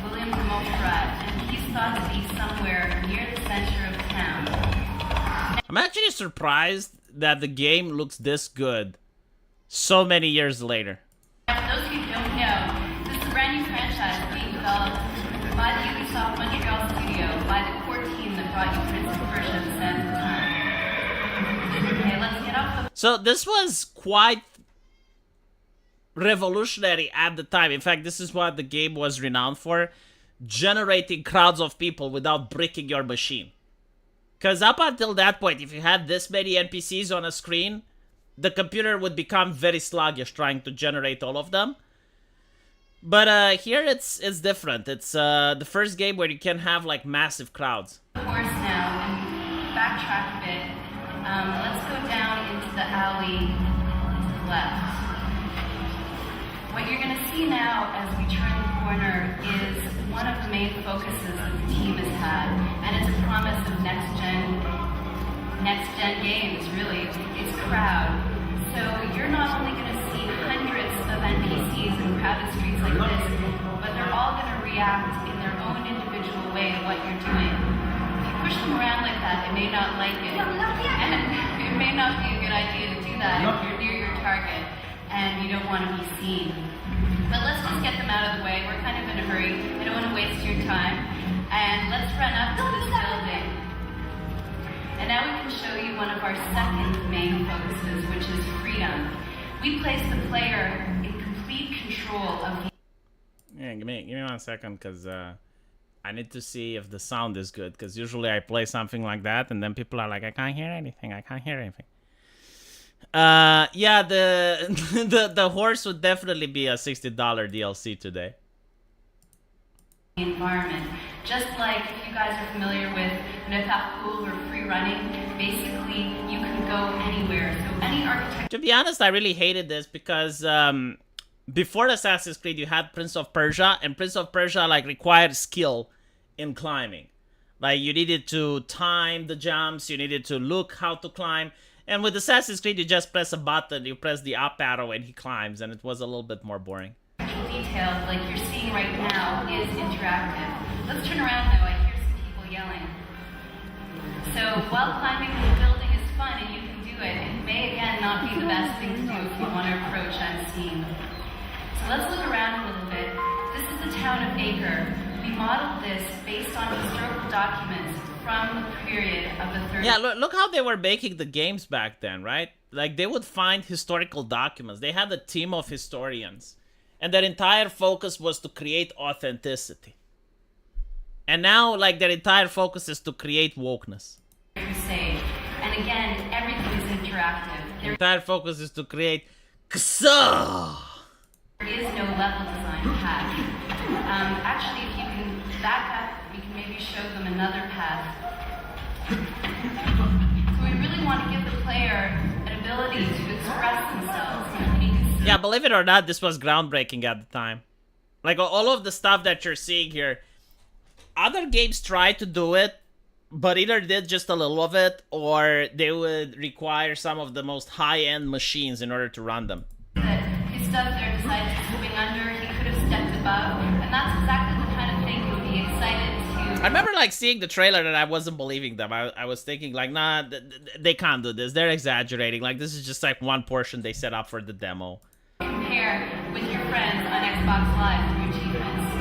William de Montferrat, and he's thought to be somewhere near the center of town. I'm actually surprised that the game looks this good so many years later. For those of you who don't know, this is a brand new franchise being developed by the Ubisoft Montreal studio, by the core team that brought you Prince of Persia: The Sands of Time. Okay, let's get off the... So this was quite revolutionary at the time. In fact, this is what the game was renowned for: generating crowds of people without breaking your machine. Because up until that point, if you had this many NPCs on a screen, the computer would become very sluggish trying to generate all of them. But here it's different. It's the first game where you can have like massive crowds. Course now, and backtrack a bit. Let's go down into the alley to the left. What you're going to see now as we turn the corner is one of the main focuses that the team has had, and it's a promise of next-gen games, really. It's crowd. So you're not only going to see hundreds of NPCs in crowded streets like this, but they're all going to react in their own individual way to what you're doing. If you push them around like that, they may not like it, and it may not be a good idea to do that if you're near your target and you don't want to be seen. But let's just get them out of the way. We're kind of in a hurry. I don't want to waste your time. And let's run up to this building. And now we can show you one of our second main focuses, which is freedom. We place the player in complete control of the... Yeah, give me 1 second, because I need to see if the sound is good. Because usually I play something like that, and then people are like, I can't hear anything. I can't hear anything. Yeah, the horse would definitely be a $60 DLC today. environment. Just like if you guys are familiar with Le Parcours or free running, basically you can go anywhere. So any architecture... To be honest, I really hated this because before Assassin's Creed, you had Prince of Persia, and Prince of Persia like required skill in climbing. Like you needed to time the jumps, you needed to look how to climb. And with Assassin's Creed, you just press a button, you press the up arrow, and he climbs, and it was a little bit more boring. Detail, like you're seeing right now, is interactive. Let's turn around though, I hear some people yelling. So while climbing the building is fun and you can do it, it may again not be the best thing to do if you want to approach unseen. So let's look around a little bit. This is the town of Acre. We modeled this based on historical documents from the period of the 30s. Yeah, look how they were making the games back then, right? Like they would find historical documents. They had a team of historians. And their entire focus was to create authenticity. And now, like, their entire focus is to create wokeness. Crusade. And again, everything is interactive. Their entire focus is to create KSA. There is no level design path. Actually, if you can back up, we can maybe show them another path. So we really want to give the player an ability to express themselves. Yeah, believe it or not, this was groundbreaking at the time. Like, all of the stuff that you're seeing here, other games tried to do it, but either did just a little of it, or they would require some of the most high-end machines in order to run them. That his stuff there decided to swing under, he could have stepped above, and that's exactly the kind of thing you'll be excited to... I remember, like, seeing the trailer and I wasn't believing them. I was thinking, like, nah, they can't do this. They're exaggerating. Like, this is just, like, one portion they set up for the demo. Compare with your friends on Xbox Live for your achievements.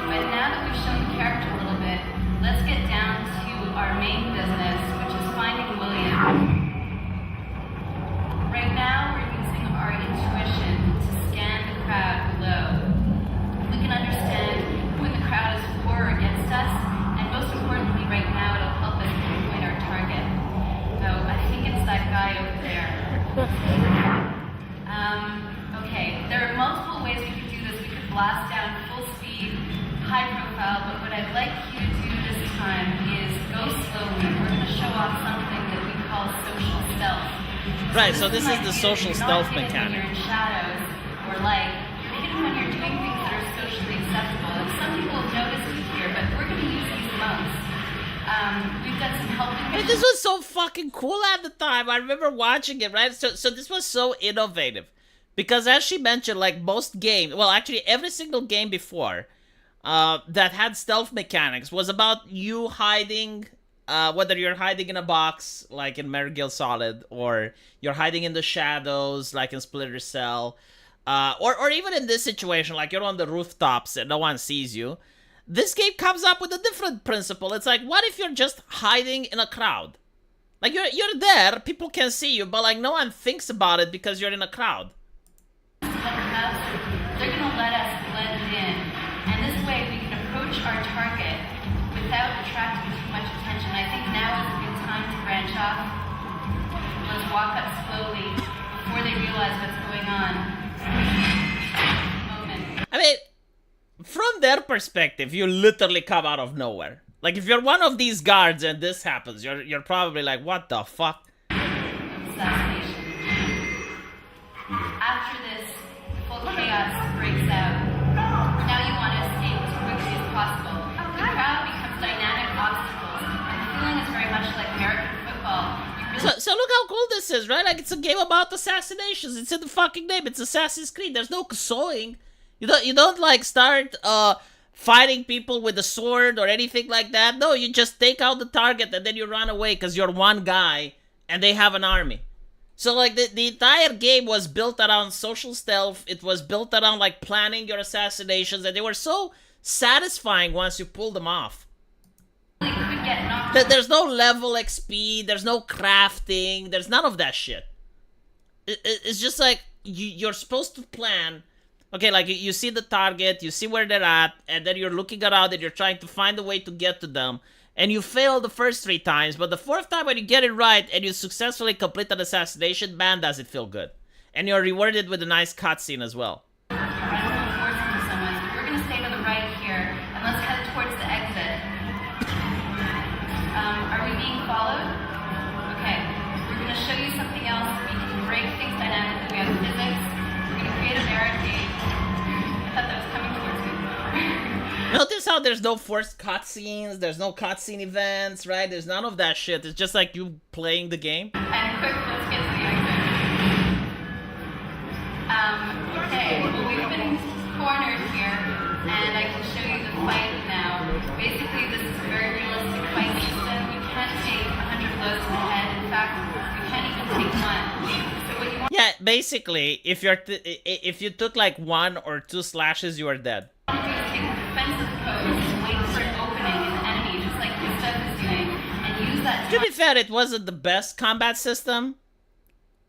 But now that we've shown the character a little bit, let's get down to our main business, which is finding William. Right now, we're using our intuition to scan the crowd below. We can understand when the crowd is for or against us, and most importantly, right now, it'll help us pinpoint our target. So I think it's that guy over there. Okay, there are multiple ways we could do this. We could blast down full speed, high profile, but what I'd like you to do this time is go slowly. We're going to show off something that we call social stealth. Right, so this is the social stealth mechanic. When mechanic. you're in shadows or light, you're hidden when you're doing things that are socially acceptable. And some people have noticed you here, but we're going to use these most. We've done some helping. Hey, this was so fucking cool at the time. I remember watching it, right? So this was so innovative. Because as she mentioned, like most games, well, actually every single game before, that had stealth mechanics was about you hiding, whether you're hiding in a box like in Metal Gear Solid, or you're hiding in the shadows like in Splinter Cell, or even in this situation, like you're on the rooftops and no one sees you. This game comes up with a different principle. It's like, what if you're just hiding in a crowd? Like, you're there, people can see you, but like no one thinks about it because you're in a crowd. They're gonna let us blend in, and this way we can approach our target without attracting too much attention. I think now is a good time to branch off. Let's walk up slowly before they realize what's going on. Moment. I mean, from their perspective, you literally come out of nowhere. Like, if you're one of these guards and this happens, you're probably like, what the fuck? Assassination. After this, full chaos breaks out. Now you want to escape as quickly as possible. The crowd becomes dynamic obstacles, and the feeling is very much like American football. You really So look how cool this is, right? Like, it's a game about assassinations. It's in the fucking name. It's Assassin's Creed. There's no sewing. You don't like start fighting people with a sword or anything like that. No, you just take out the target and then you run away because you're one guy and they have an army. So like the entire game was built around social stealth. It was built around like planning your assassinations, and they were so satisfying once you pulled them off. could get knocked. There's no level XP, there's no crafting, there's none of that shit. It's just like you're supposed to plan. Okay, like you see the target, you see where they're at, and then you're looking around and you're trying to find a way to get to them. And you fail the first 3 times, but the 4th time when you get it right and you successfully complete an assassination, man, does it feel good. And you're rewarded with a nice cutscene as well. I don't want to force into someone, so we're going to stay to the right here, and let's head towards the exit. Are we being followed? Okay, we're going to show you something else. We can break things dynamically. We have physics. We're going to create a barricade. I thought that was coming towards me. Notice how there's no forced cutscenes, there's no cutscene events, right? There's none of that shit. It's just like you playing the game. And quick, let's get to the exit. Okay, well, we've been cornered here, and I can show you the fight now. Basically, this is a very realistic fight system. You can't take 100 blows to the head. In fact, you can't even take one. So what you want Yeah, basically, if you took like 1 or 2 slashes, you are dead. to do is take a defensive pose, wait for an opening in the enemy, just like Gustav is doing, and use that To be fair, it wasn't the best combat system,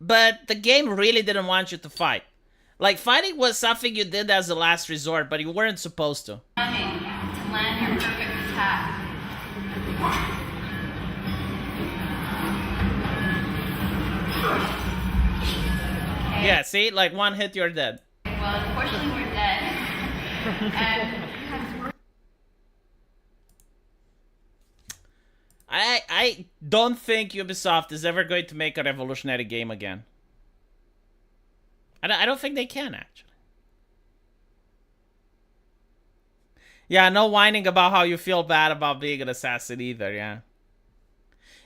but the game really didn't want you to fight. Like, fighting was something you did as a last resort, but you weren't supposed to. timing to land your perfect attack. Okay. Yeah, see? Like, 1 hit, you're dead. Well, unfortunately, we're dead. And I don't think Ubisoft is ever going to make a revolutionary game again. I don't think they can, actually. Yeah, no whining about how you feel bad about being an assassin either, yeah.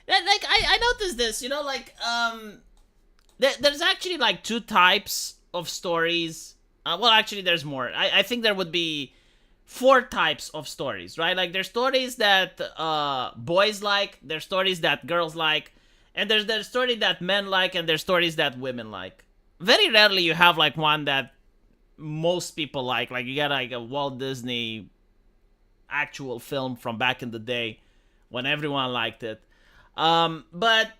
Like, I noticed this, you know, like, there's actually, like, 2 types of stories. Well, actually, there's more. I think there would be 4 types of stories, right? Like, there's stories that boys like, there's stories that girls like, and there's story that men like, and there's stories that women like. Very rarely you have, like, one that most people like. Like, you get, like, a Walt Disney actual film from back in the day when everyone liked it. But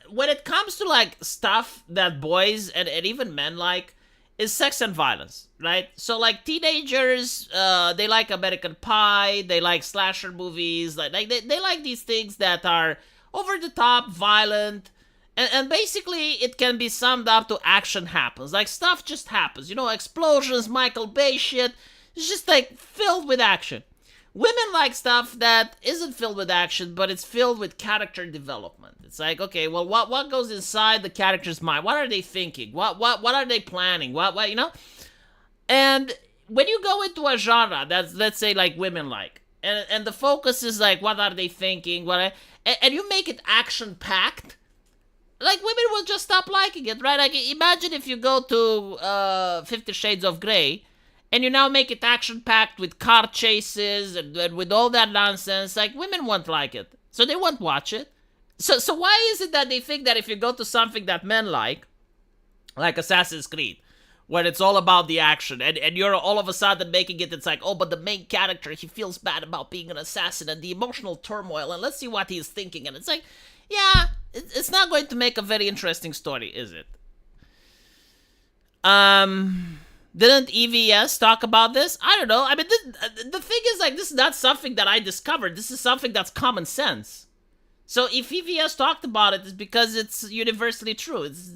when it comes to, like, stuff that boys and even men like, is sex and violence, right? So, like, teenagers, they like American Pie, they like slasher movies, like they like these things that are over the top, violent, and basically it can be summed up to action happens. Like, stuff just happens, you know, explosions, Michael Bay shit. It's just, like, filled with action. Women like stuff that isn't filled with action, but it's filled with character development. It's like, okay, well, what goes inside the character's mind? What are they thinking? What are they planning? What you know? And when you go into a genre that's, let's say, like, women like, and the focus is like, what are they thinking? And you make it action packed, like, women will just stop liking it, right? Like, imagine if you go to 50 Shades of Grey, and you now make it action-packed with car chases and with all that nonsense, like, women won't like it. So they won't watch it. So why is it that they think that if you go to something that men like Assassin's Creed, where it's all about the action, and you're all of a sudden making it, it's like, oh, but the main character, he feels bad about being an assassin and the emotional turmoil, and let's see what he's thinking. And it's like, yeah, it's not going to make a very interesting story, is it? Didn't EVS talk about this? I don't know. I mean, the thing is, like, this is not something that I discovered. This is something that's common sense. So if EVS talked about it, it's because it's universally true. It's...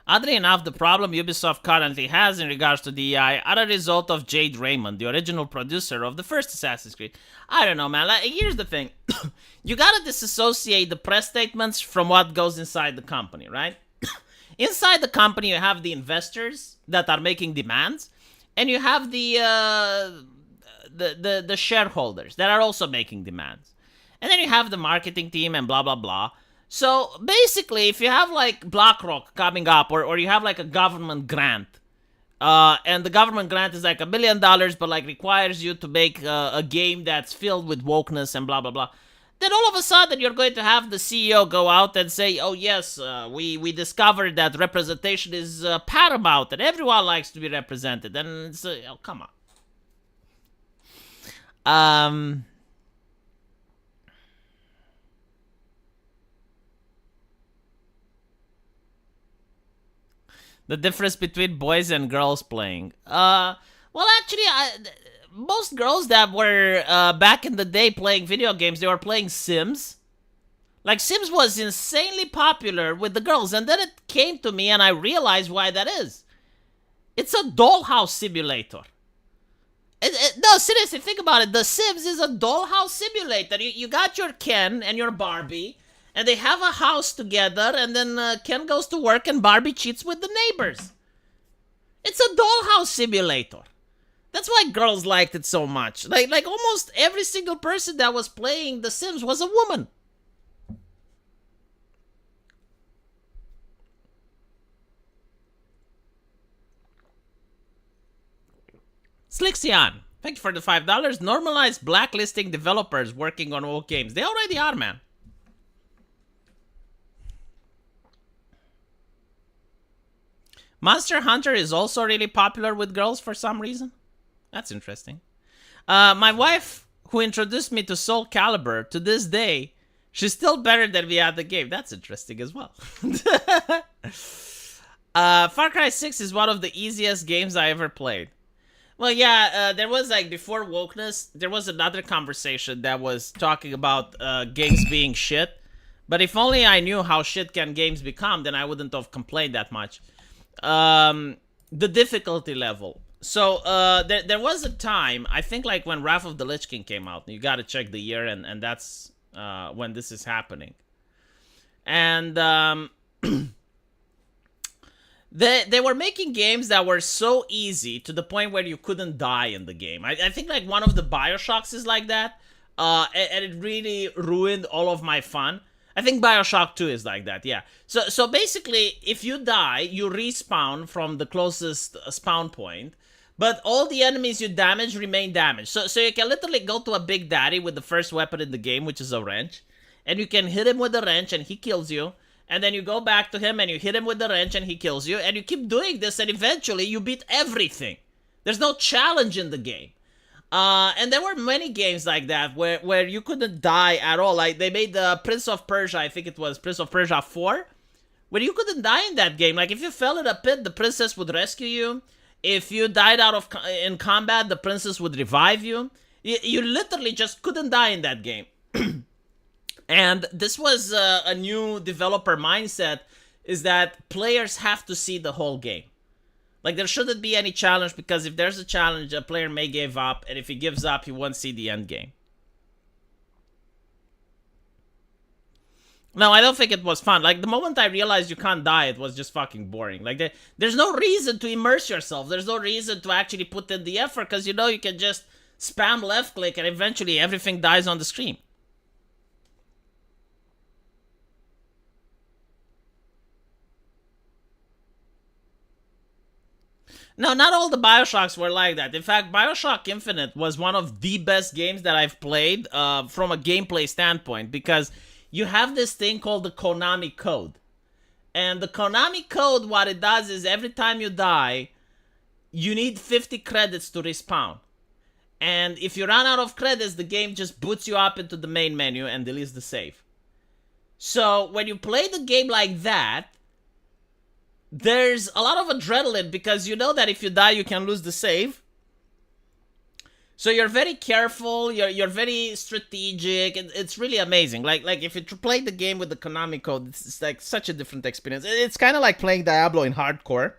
Oddly enough, the problem Ubisoft currently has in regards to DEI are a result of Jade Raymond, the original producer of the first Assassin's Creed. I don't know, man. Like, here's the thing. You gotta disassociate the press statements from what goes inside the company, right? Inside the company, you have the investors that are making demands, and you have the shareholders that are also making demands. And then you have the marketing team and blah, blah, blah. So basically, if you have like BlackRock coming up, or you have like a government grant, and the government grant is like $1 million, but like requires you to make a game that's filled with wokeness and blah blah blah, then all of a sudden you're going to have the CEO go out and say, oh yes, we discovered that representation is paramount and everyone likes to be represented, and it's oh, come on. The difference between boys and girls playing. Well, actually, most girls that were back in the day playing video games, they were playing Sims. Like, Sims was insanely popular with the girls, and then it came to me and I realized why that is. It's a dollhouse simulator. No, seriously, think about it. The Sims is a dollhouse simulator. You got your Ken and your Barbie, and they have a house together, and then Ken goes to work and Barbie cheats with the neighbors. It's a dollhouse simulator. That's why girls liked it so much. Like almost every single person that was playing The Sims was a woman. Slixian, thank you for the $5. Normalize blacklisting developers working on old games. They already are, man. Monster Hunter is also really popular with girls for some reason. That's interesting. My wife, who introduced me to Soul Calibur, to this day, she's still better than me at the game. That's interesting as well. Far Cry 6 is one of the easiest games I ever played. Well, yeah, there was, like, before wokeness, there was another conversation that was talking about games being shit. But if only I knew how shit can games become, then I wouldn't have complained that much. The difficulty level. So, there was a time, I think, like, when Wrath of the Lich King came out. You gotta check the year, and that's when this is happening. And, They were making games that were so easy to the point where you couldn't die in the game. I think like one of the Bioshocks is like that, and it really ruined all of my fun. I think Bioshock 2 is like that, yeah. So basically, if you die, you respawn from the closest spawn point, but all the enemies you damage remain damaged. So you can literally go to a Big Daddy with the first weapon in the game, which is a wrench, and you can hit him with the wrench and he kills you. And then you go back to him and you hit him with the wrench and he kills you. And you keep doing this and eventually you beat everything. There's no challenge in the game. And there were many games like that where you couldn't die at all. Like they made the Prince of Persia, I think it was Prince of Persia 4. Where you couldn't die in that game. Like if you fell in a pit, the princess would rescue you. If you died in combat, the princess would revive you. You literally just couldn't die in that game. And this was a new developer mindset, is that players have to see the whole game. Like, there shouldn't be any challenge, because if there's a challenge, a player may give up, and if he gives up, he won't see the end game. No, I don't think it was fun. Like, the moment I realized you can't die, it was just fucking boring. Like, there's no reason to immerse yourself. There's no reason to actually put in the effort, because you know you can just spam left click, and eventually everything dies on the screen. No, not all the Bioshocks were like that. In fact, Bioshock Infinite was one of the best games that I've played from a gameplay standpoint, because you have this thing called the Konami Code. And the Konami Code, what it does is every time you die, you need 50 credits to respawn. And if you run out of credits, the game just boots you up into the main menu and deletes the save. So when you play the game like that, there's a lot of adrenaline, because you know that if you die, you can lose the save. So you're very careful, you're very strategic, and it's really amazing. Like if you play the game with the Konami Code, it's like such a different experience. It's kind of like playing Diablo in hardcore,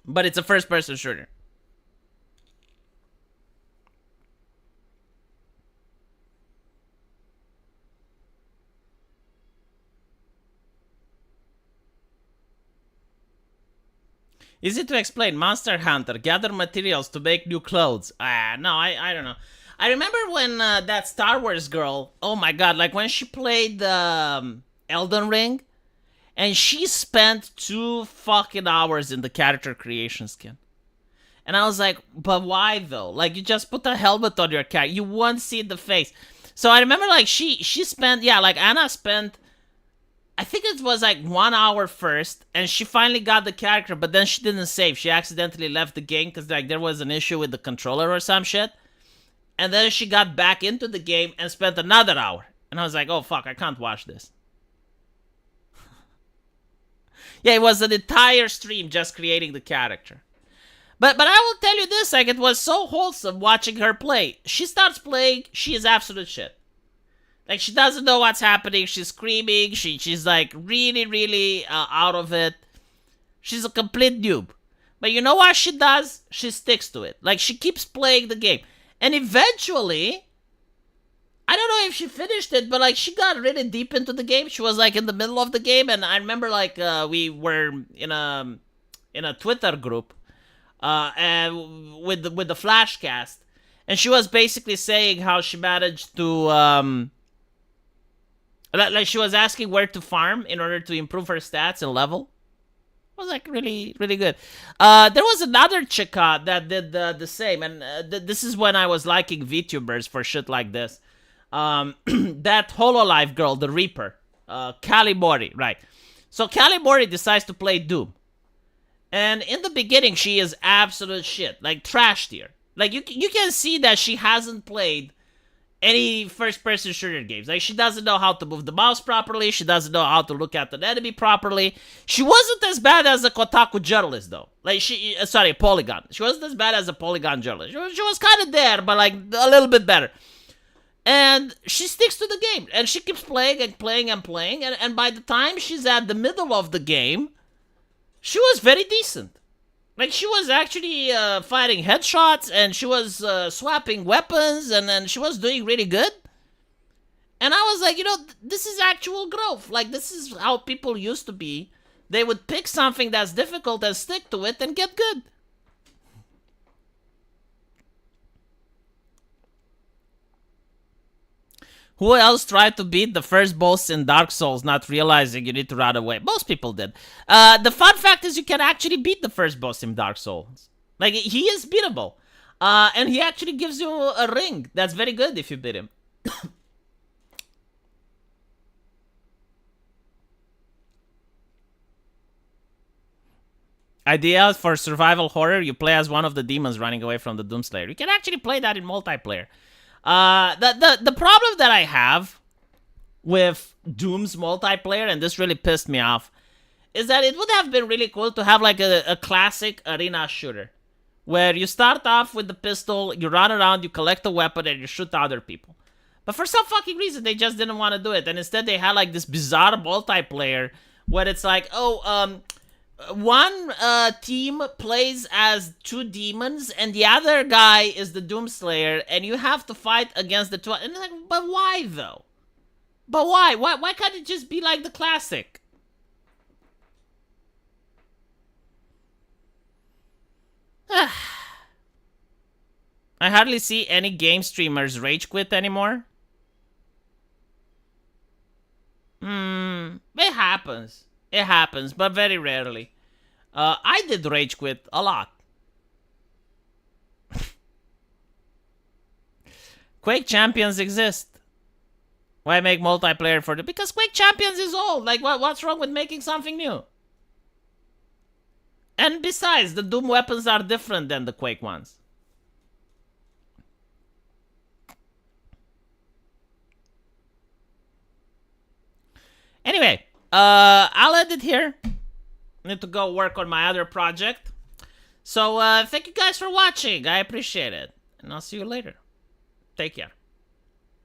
but it's a first-person shooter. Easy to explain. Monster Hunter. Gather materials to make new clothes. No, I don't know. I remember when that Star Wars girl, oh my god, like when she played Elden Ring, and she spent 2 fucking hours in the character creation skin. And I was like, but why though? Like, you just put a helmet on your character. You won't see the face. So I remember like she spent, yeah, like Anna spent, I think it was like 1 hour first, and she finally got the character, but then she didn't save. She accidentally left the game because like there was an issue with the controller or some shit. And then she got back into the game and spent another hour. And I was like, oh fuck, I can't watch this. Yeah, it was an entire stream just creating the character. But I will tell you this, like, it was so wholesome watching her play. She starts playing, she is absolute shit. Like, she doesn't know what's happening. She's screaming. She's like really out of it. She's a complete noob. But you know what she does? She sticks to it. Like, she keeps playing the game. And eventually, I don't know if she finished it, but like, she got really deep into the game. She was like in the middle of the game, and I remember like we were in a Twitter group, and with the Flashcast, and she was basically saying how she managed to like she was asking where to farm in order to improve her stats and level. It was like really good. There was another chica that did the same, and this is when I was liking VTubers for shit like this. That Hololive girl, the Reaper, Callie Mori, right? So Callie Mori decides to play Doom, and in the beginning she is absolute shit, like trash tier. Like you can see that she hasn't played any first-person shooter games. Like, she doesn't know how to move the mouse properly. She doesn't know how to look at an enemy properly. She wasn't as bad as a Kotaku journalist, though. Like, Polygon. She wasn't as bad as a Polygon journalist. She was kind of there, but, like, a little bit better. And she sticks to the game. And she keeps playing and playing and playing. And by the time she's at the middle of the game, she was very decent. Like, she was actually firing headshots, and she was swapping weapons, and then she was doing really good. And I was like, you know, this is actual growth. Like, this is how people used to be. They would pick something that's difficult and stick to it and get good. Who else tried to beat the first boss in Dark Souls, not realizing you need to run away? Most people did. The fun fact is you can actually beat the first boss in Dark Souls. Like, he is beatable. And he actually gives you a ring. That's very good if you beat him. Idea for survival horror, you play as one of the demons running away from the Doomslayer. You can actually play that in multiplayer. The problem that I have with Doom's multiplayer, and this really pissed me off, is that it would have been really cool to have like a classic arena shooter, where you start off with the pistol, you run around, you collect a weapon, and you shoot other people. But for some fucking reason, they just didn't want to do it, and instead they had like this bizarre multiplayer, where it's like, one team plays as 2 demons, and the other guy is the Doomslayer, and you have to fight against the 2. And like, but why though? But why? Why can't it just be like the classic? I hardly see any game streamers rage quit anymore. It happens. It happens, but very rarely. I did rage quit a lot. Quake Champions exist. Why make multiplayer for the... Because Quake Champions is old. Like, what's wrong with making something new? And besides, the Doom weapons are different than the Quake ones. Anyway, I'll end it here. Need to go work on my other project. So, thank you guys for watching. I appreciate it. And I'll see you later. Take care.